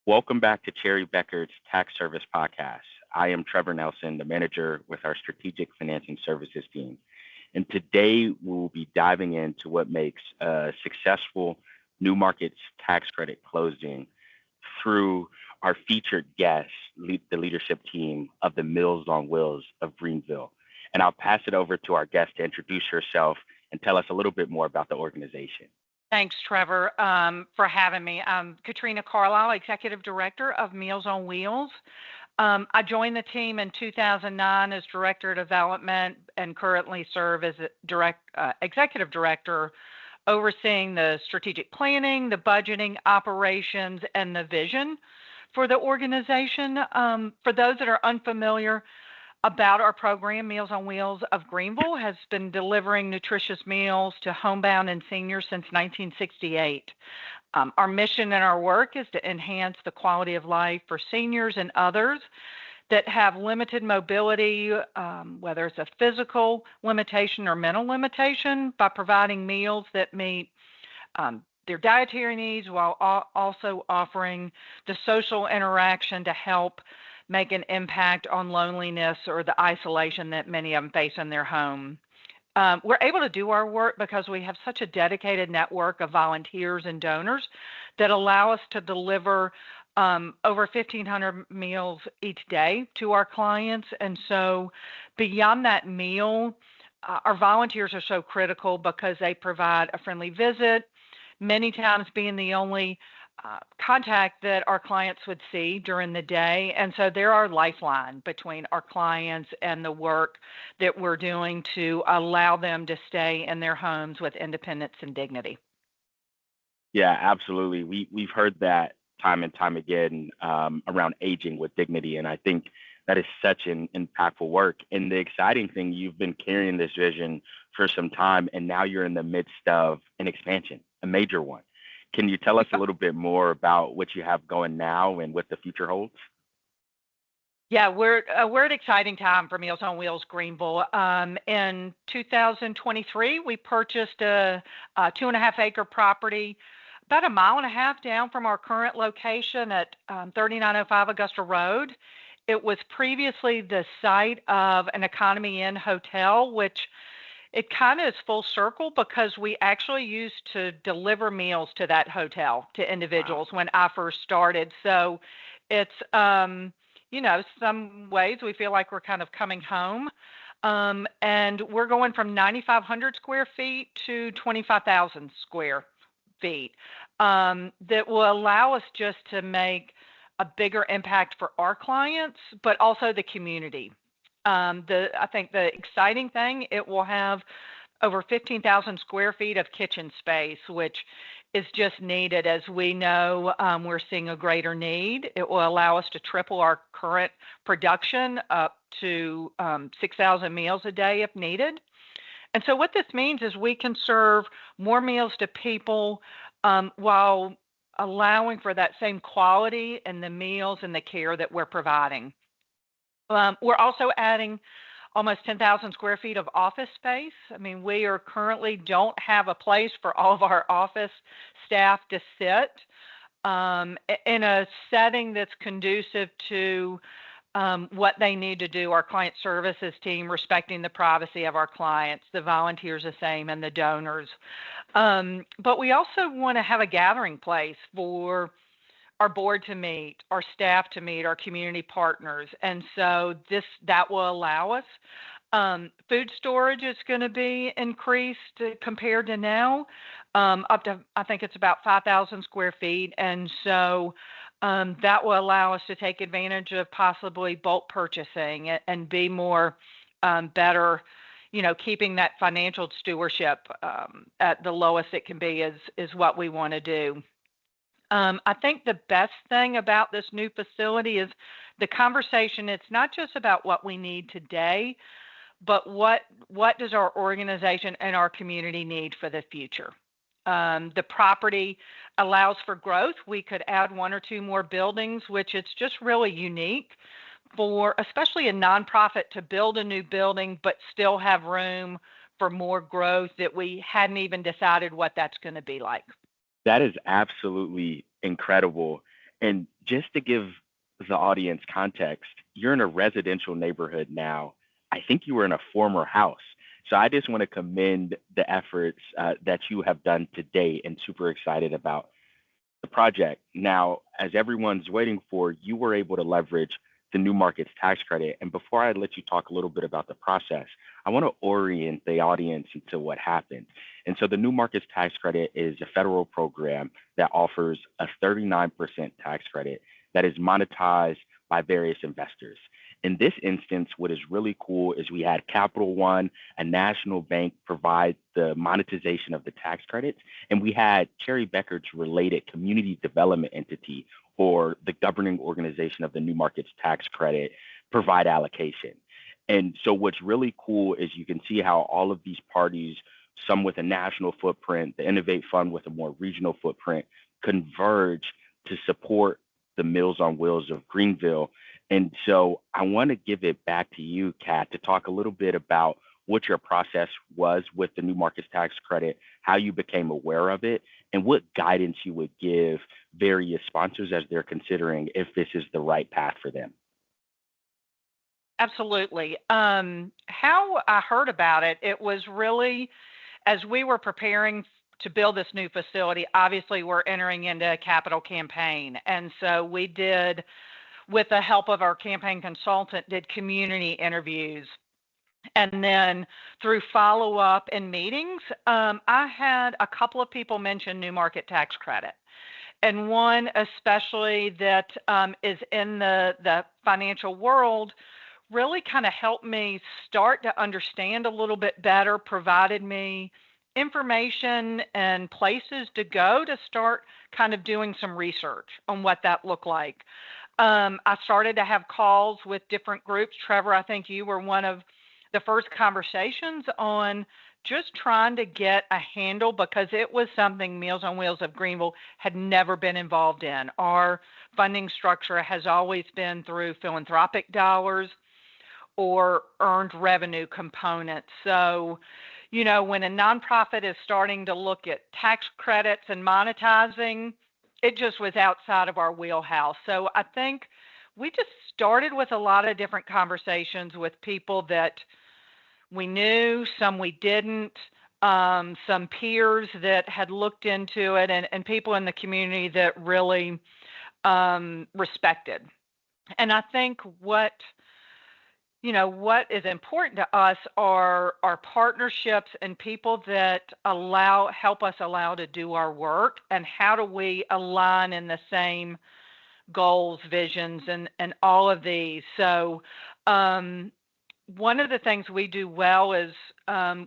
Welcome back to Cherry Bekaert's Tax Service Podcast. I am Trevor Nelson, the manager with our Strategic Financing Services team. And today we'll be diving into what makes a successful new markets tax credit closing through our featured guest, the leadership team of the Meals on Wheels of Greenville. And I'll pass it over to our guest to introduce herself and tell us a little bit more about the organization. Thanks, Trevor, for having me. I'm Catriona Carlisle, Executive Director of Meals on Wheels. I joined the team in 2009 as Director of Development and currently serve as Executive Director, overseeing the strategic planning, the budgeting, operations, and the vision for the organization. For those that are unfamiliar about our program, Meals on Wheels of Greenville has been delivering nutritious meals to homebound and seniors since 1968. Our mission and our work is to enhance the quality of life for seniors and others that have limited mobility, whether it's a physical limitation or mental limitation, by providing meals that meet their dietary needs while also offering the social interaction to help make an impact on loneliness or the isolation that many of them face in their home. We're able to do our work because we have such a dedicated network of volunteers and donors that allow us to deliver over 1,500 meals each day to our clients. And so beyond that meal, our volunteers are so critical because they provide a friendly visit, many times being the only contact that our clients would see during the day. And so they're our lifeline between our clients and the work that we're doing to allow them to stay in their homes with independence and dignity. Yeah, absolutely. We've heard that time and time again around aging with dignity. And I think that is such an impactful work. And the exciting thing, you've been carrying this vision for some time, and now you're in the midst of an expansion, a major one. Can you tell us a little bit more about what you have going now and what the future holds? Yeah, we're at an exciting time for Meals on Wheels Greenville. In 2023, we purchased a 2.5-acre property about a mile and a half down from our current location at 3905 Augusta Road. It was previously the site of an Economy Inn hotel, which it kind of is full circle because we actually used to deliver meals to that hotel to individuals when I first started. So it's, some ways we feel like we're kind of coming home. And we're going from 9,500 square feet to 25,000 square feet that will allow us just to make a bigger impact for our clients, but also the community. I think the exciting thing, it will have over 15,000 square feet of kitchen space, which is just needed. As we know, we're seeing a greater need. It will allow us to triple our current production up to 6,000 meals a day if needed. And so what this means is we can serve more meals to people while allowing for that same quality in the meals and the care that we're providing. We're also adding almost 10,000 square feet of office space. I mean, we are currently don't have a place for all of our office staff to sit in a setting that's conducive to what they need to do. Our client services team respecting the privacy of our clients, the volunteers the same, and the donors. But we also want to have a gathering place for our board to meet, our staff to meet, our community partners. And so that will allow us. Food storage is going to be increased compared to now, up to, I think it's about 5,000 square feet. And so that will allow us to take advantage of possibly bulk purchasing and be more better, keeping that financial stewardship at the lowest it can be is what we want to do. I think the best thing about this new facility is the conversation. It's not just about what we need today, but what does our organization and our community need for the future? The property allows for growth. We could add 1 or 2 more buildings, which it's just really unique for especially a nonprofit to build a new building, but still have room for more growth that we hadn't even decided what that's going to be like. That is absolutely incredible. And just to give the audience context, you're in a residential neighborhood now. I think you were in a former house. So I just want to commend the efforts that you have done to date and super excited about the project. Now, as everyone's waiting for, you were able to leverage the new markets tax credit. And before I let you talk a little bit about the process, I want to orient the audience into what happened. And so the new markets tax credit is a federal program that offers a 39% tax credit that is monetized by various investors. In this instance, what is really cool is we had Capital One, a national bank, provide the monetization of the tax credits, and we had Cherry Bekaert's related community development entity, or the governing organization of the new markets tax credit, provide allocation. And so what's really cool is you can see how all of these parties, some with a national footprint, the Innovate Fund with a more regional footprint, converge to support the Meals on Wheels of Greenville. And so I want to give it back to you, Kat, to talk a little bit about what your process was with the new markets tax credit, how you became aware of it, and what guidance you would give various sponsors as they're considering if this is the right path for them. Absolutely. How I heard about it, it was really as we were preparing to build this new facility. Obviously, we're entering into a capital campaign. And so we did, with the help of our campaign consultant, did community interviews. And then through follow-up and meetings, I had a couple of people mention new market tax credit. And one especially that is in the financial world really kind of helped me start to understand a little bit better, provided me information and places to go to start kind of doing some research on what that looked like. I started to have calls with different groups. Trevor, I think you were one of the first conversations on just trying to get a handle, because it was something Meals on Wheels of Greenville had never been involved in. Our funding structure has always been through philanthropic dollars or earned revenue components. So, you know, when a nonprofit is starting to look at tax credits and monetizing, it just was outside of our wheelhouse. So I think we just started with a lot of different conversations with people that we knew, some we didn't, some peers that had looked into it, and people in the community that really respected. And I think what is important to us are partnerships and people that help us to do our work, and how do we align in the same goals, visions, and all of these. So one of the things we do well is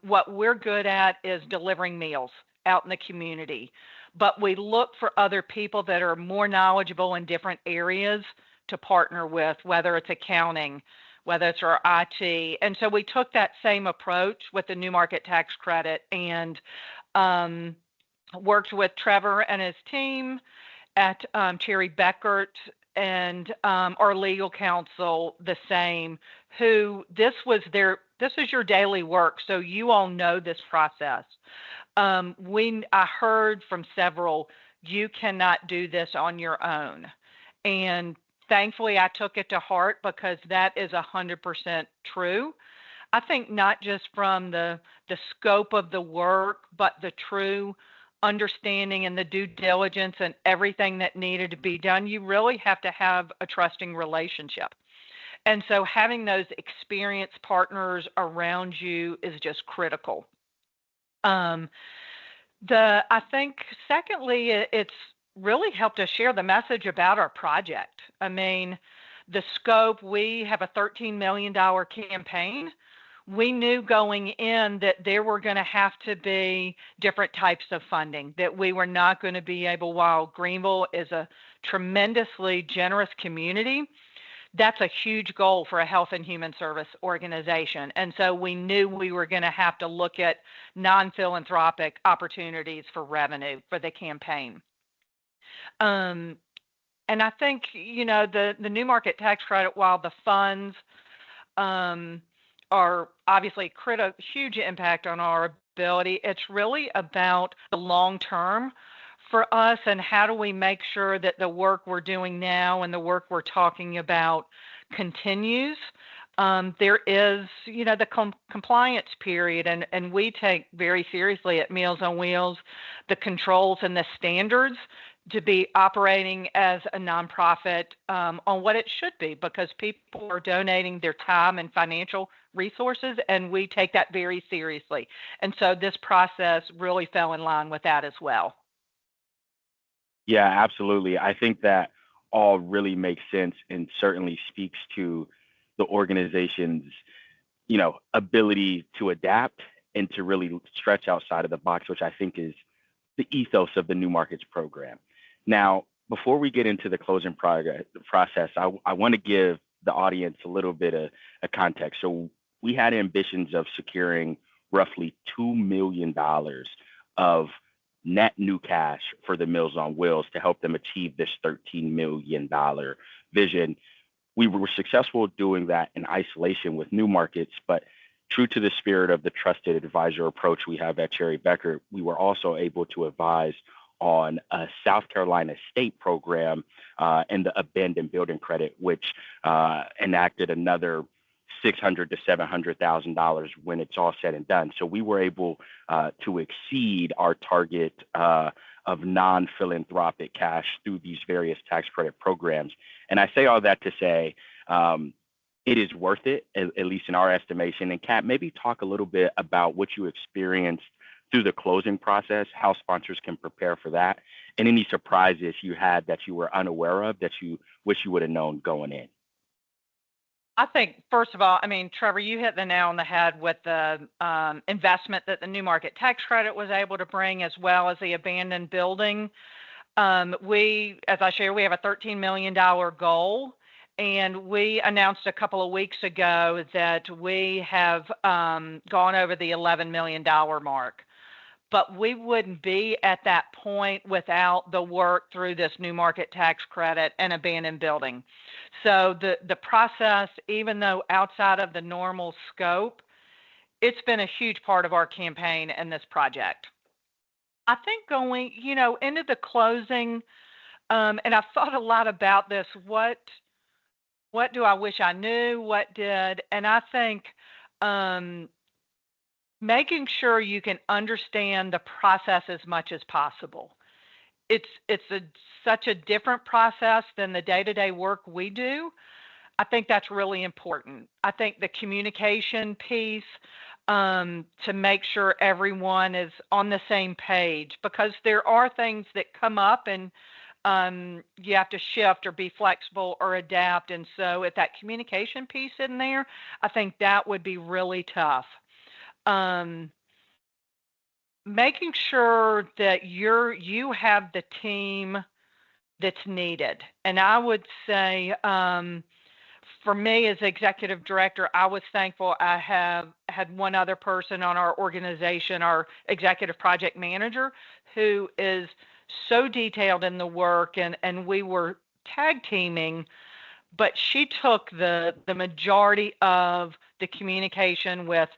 what we're good at is delivering meals out in the community. But we look for other people that are more knowledgeable in different areas to partner with, whether it's accounting, whether it's our IT. And so we took that same approach with the new market tax credit, and worked with Trevor and his team at Cherry Bekaert, and our legal counsel the same, who this is your daily work, so you all know this process. I heard from several, you cannot do this on your own. And thankfully, I took it to heart, because that is 100% true. I think not just from the scope of the work, but the true understanding and the due diligence and everything that needed to be done. You really have to have a trusting relationship. And so having those experienced partners around you is just critical. I think secondly, it's really helped us share the message about our project. I mean, the scope, we have a $13 million campaign. We knew going in that there were going to have to be different types of funding, that we were not going to be able, while Greenville is a tremendously generous community, that's a huge goal for a health and human service organization. And so we knew we were going to have to look at non-philanthropic opportunities for revenue for the campaign. And I think, the new market tax credit, while the funds are obviously huge impact on our ability, it's really about the long term for us, and how do we make sure that the work we're doing now and the work we're talking about continues. There is, the compliance period, and we take very seriously at Meals on Wheels the controls and the standards to be operating as a nonprofit on what it should be, because people are donating their time and financial resources, and we take that very seriously. And so this process really fell in line with that as well. Yeah, absolutely. I think that all really makes sense and certainly speaks to the organization's, ability to adapt and to really stretch outside of the box, which I think is the ethos of the New Markets program. Now, before we get into the closing process, I want to give the audience a little bit of context. So we had ambitions of securing roughly $2 million of net new cash for the Meals on Wheels to help them achieve this $13 million vision. We were successful doing that in isolation with New Markets, but true to the spirit of the trusted advisor approach we have at Cherry Bekaert, we were also able to advise on a South Carolina state program and the abandoned building credit, which enacted another $600,000 to $700,000 when it's all said and done. So we were able to exceed our target of non-philanthropic cash through these various tax credit programs. And I say all that to say it is worth it, at least in our estimation. And Kat, maybe talk a little bit about what you experienced through the closing process, how sponsors can prepare for that, and any surprises you had that you were unaware of that you wish you would have known going in. I think, first of all, Trevor, you hit the nail on the head with the investment that the New Market tax credit was able to bring, as well as the abandoned building. We, as I shared, we have a $13 million goal, and we announced a couple of weeks ago that we have gone over the $11 million mark. But we wouldn't be at that point without the work through this New Market tax credit and abandoned building. So the process, even though outside of the normal scope, it's been a huge part of our campaign and this project. I think going, into the closing, and I've thought a lot about this, what do I wish I knew, what did, and I think making sure you can understand the process as much as possible. It's such a different process than the day-to-day work we do. I think that's really important. I think the communication piece, to make sure everyone is on the same page, because there are things that come up and you have to shift or be flexible or adapt. And so if that communication piece in there, I think that would be really tough. Making sure that you have the team that's needed. And I would say, for me as executive director, I was thankful I had one other person on our organization, our executive project manager, who is so detailed in the work, and we were tag teaming, but she took the majority of the communication with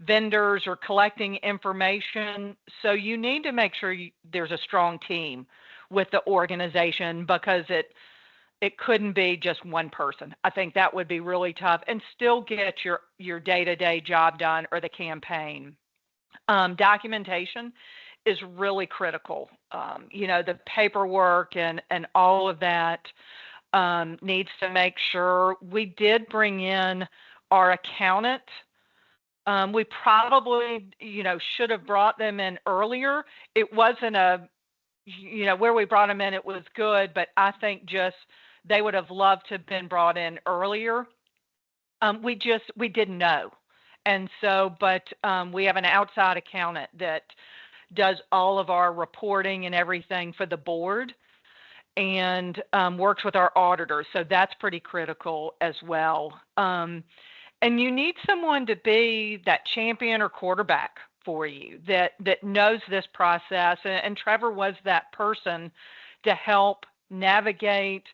vendors or collecting information. So you need to make sure there's a strong team with the organization, because it couldn't be just one person. I think that would be really tough, and still get your day-to-day job done or the campaign. Documentation is really critical. The paperwork and all of that needs to make sure. We did bring in our accountant. We probably, should have brought them in earlier. It wasn't where we brought them in, it was good, but I think just they would have loved to have been brought in earlier. We didn't know. And so, but we have an outside accountant that does all of our reporting and everything for the board, and works with our auditors. So that's pretty critical as well. And you need someone to be that champion or quarterback for you that knows this process. And Trevor was that person to help navigate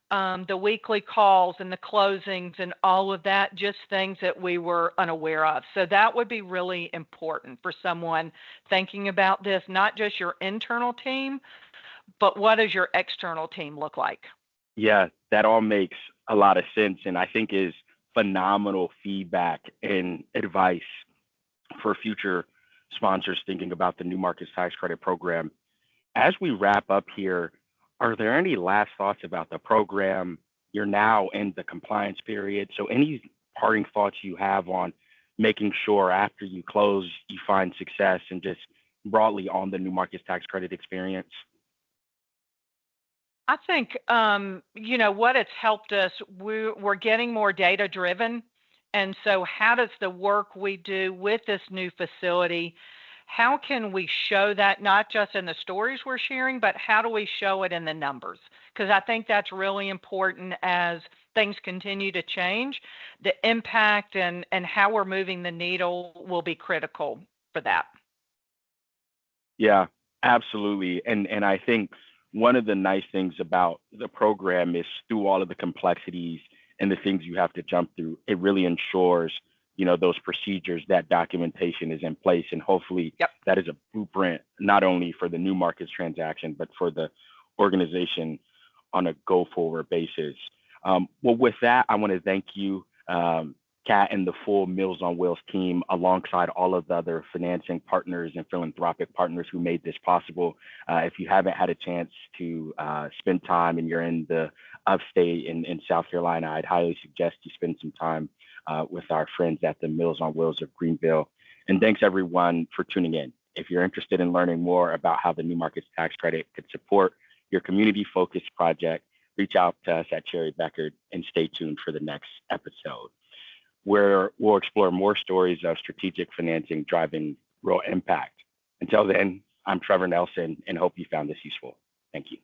the weekly calls and the closings and all of that, just things that we were unaware of. So that would be really important for someone thinking about this, not just your internal team, but what does your external team look like? Yeah, that all makes a lot of sense, and I think is phenomenal feedback and advice for future sponsors thinking about the New Markets Tax Credit Program. As we wrap up here, are there any last thoughts about the program? You're now in the compliance period, so any parting thoughts you have on making sure after you close you find success and just broadly on the New Markets Tax Credit experience? I think, what it's helped us, we're getting more data driven. And so, how does the work we do with this new facility, how can we show that not just in the stories we're sharing, but how do we show it in the numbers? Because I think that's really important as things continue to change. The impact and how we're moving the needle will be critical for that. Yeah, absolutely. And I think one of the nice things about the program is through all of the complexities and the things you have to jump through, it really ensures, those procedures, that documentation is in place. And hopefully Yep. that is a blueprint, not only for the new markets transaction, but for the organization on a go forward basis. Well, with that, I want to thank you, Kat, and the full Meals on Wheels team, alongside all of the other financing partners and philanthropic partners who made this possible. If you haven't had a chance to spend time and you're in the upstate in South Carolina, I'd highly suggest you spend some time with our friends at the Meals on Wheels of Greenville. And thanks everyone for tuning in. If you're interested in learning more about how the New Markets Tax Credit could support your community-focused project, reach out to us at Cherry Bekaert and stay tuned for the next episode, where we'll explore more stories of strategic financing driving real impact. Until then, I'm Trevor Nelson and hope you found this useful. Thank you.